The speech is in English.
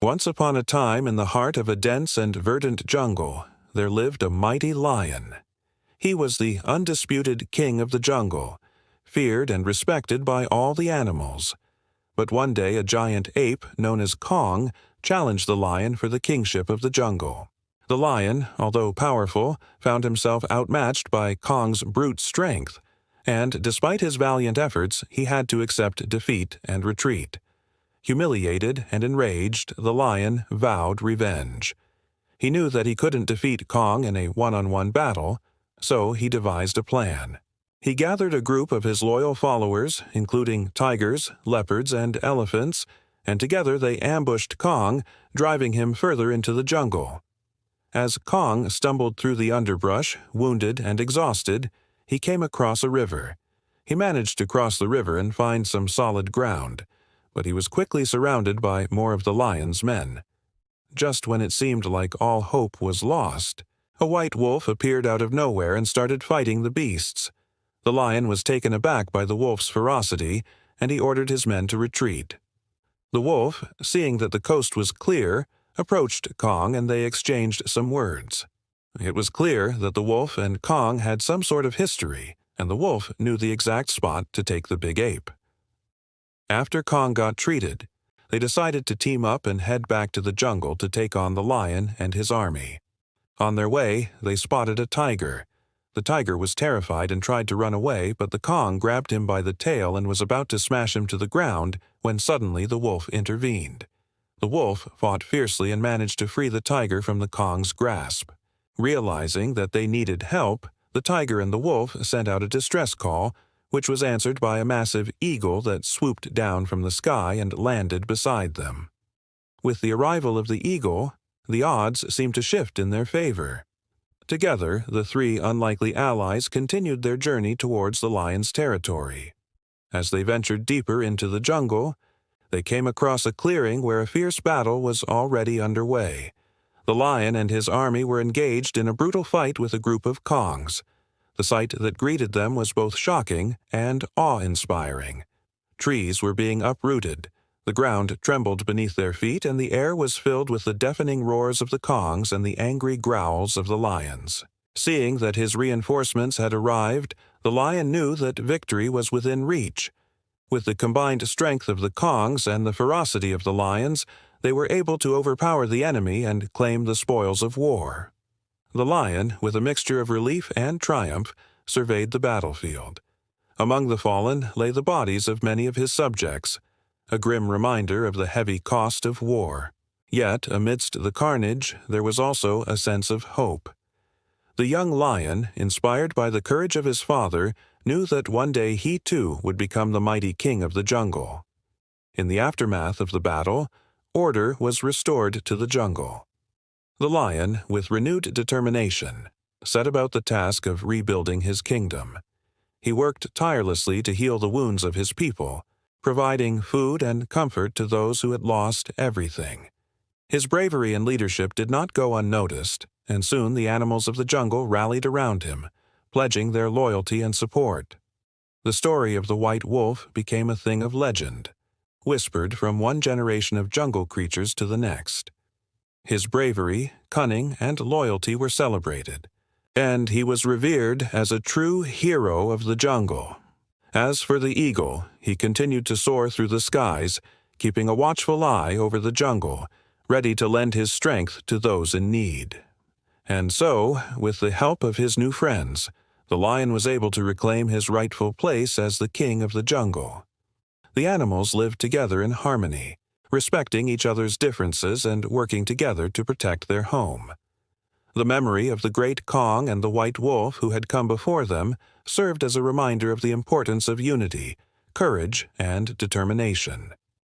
Once upon a time, in the heart of a dense and verdant jungle, there lived a mighty lion. He was the undisputed king of the jungle, feared and respected by all the animals. But one day a giant ape known as Kong challenged the lion for the kingship of the jungle. The lion, although powerful, found himself outmatched by Kong's brute strength, and despite his valiant efforts, he had to accept defeat and retreat. Humiliated and enraged, the lion vowed revenge. He knew that he couldn't defeat Kong in a one-on-one battle, so he devised a plan. He gathered a group of his loyal followers, including tigers, leopards, and elephants, and together they ambushed Kong, driving him further into the jungle. As Kong stumbled through the underbrush, wounded and exhausted, he came across a river. He managed to cross the river and find some solid ground, but he was quickly surrounded by more of the lion's men. Just when it seemed like all hope was lost, a white wolf appeared out of nowhere and started fighting the beasts. The lion was taken aback by the wolf's ferocity, and he ordered his men to retreat. The wolf, seeing that the coast was clear, approached Kong and they exchanged some words. It was clear that the wolf and Kong had some sort of history, and the wolf knew the exact spot to take the big ape. After Kong got treated, they decided to team up and head back to the jungle to take on the lion and his army. On their way, they spotted a tiger. The tiger was terrified and tried to run away, but the Kong grabbed him by the tail and was about to smash him to the ground when suddenly the wolf intervened. The wolf fought fiercely and managed to free the tiger from the Kong's grasp. Realizing that they needed help, the tiger and the wolf sent out a distress call, which was answered by a massive eagle that swooped down from the sky and landed beside them. With the arrival of the eagle, the odds seemed to shift in their favor. Together, the three unlikely allies continued their journey towards the lion's territory. As they ventured deeper into the jungle, they came across a clearing where a fierce battle was already underway. The lion and his army were engaged in a brutal fight with a group of Kongs. The sight that greeted them was both shocking and awe-inspiring. Trees were being uprooted, the ground trembled beneath their feet, and the air was filled with the deafening roars of the Kongs and the angry growls of the lions. Seeing that his reinforcements had arrived, the lion knew that victory was within reach. With the combined strength of the Kongs and the ferocity of the lions, they were able to overpower the enemy and claim the spoils of war. The lion, with a mixture of relief and triumph, surveyed the battlefield. Among the fallen lay the bodies of many of his subjects, a grim reminder of the heavy cost of war. Yet, amidst the carnage, there was also a sense of hope. The young lion, inspired by the courage of his father, knew that one day he too would become the mighty king of the jungle. In the aftermath of the battle, order was restored to the jungle. The lion, with renewed determination, set about the task of rebuilding his kingdom. He worked tirelessly to heal the wounds of his people, providing food and comfort to those who had lost everything. His bravery and leadership did not go unnoticed, and soon the animals of the jungle rallied around him, pledging their loyalty and support. The story of the white wolf became a thing of legend, whispered from one generation of jungle creatures to the next. His bravery, cunning, and loyalty were celebrated, and he was revered as a true hero of the jungle. As for the eagle, he continued to soar through the skies, keeping a watchful eye over the jungle, ready to lend his strength to those in need. And so, with the help of his new friends, the lion was able to reclaim his rightful place as the king of the jungle. The animals lived together in harmony, respecting each other's differences and working together to protect their home. The memory of the great Kong and the white wolf who had come before them served as a reminder of the importance of unity, courage, and determination.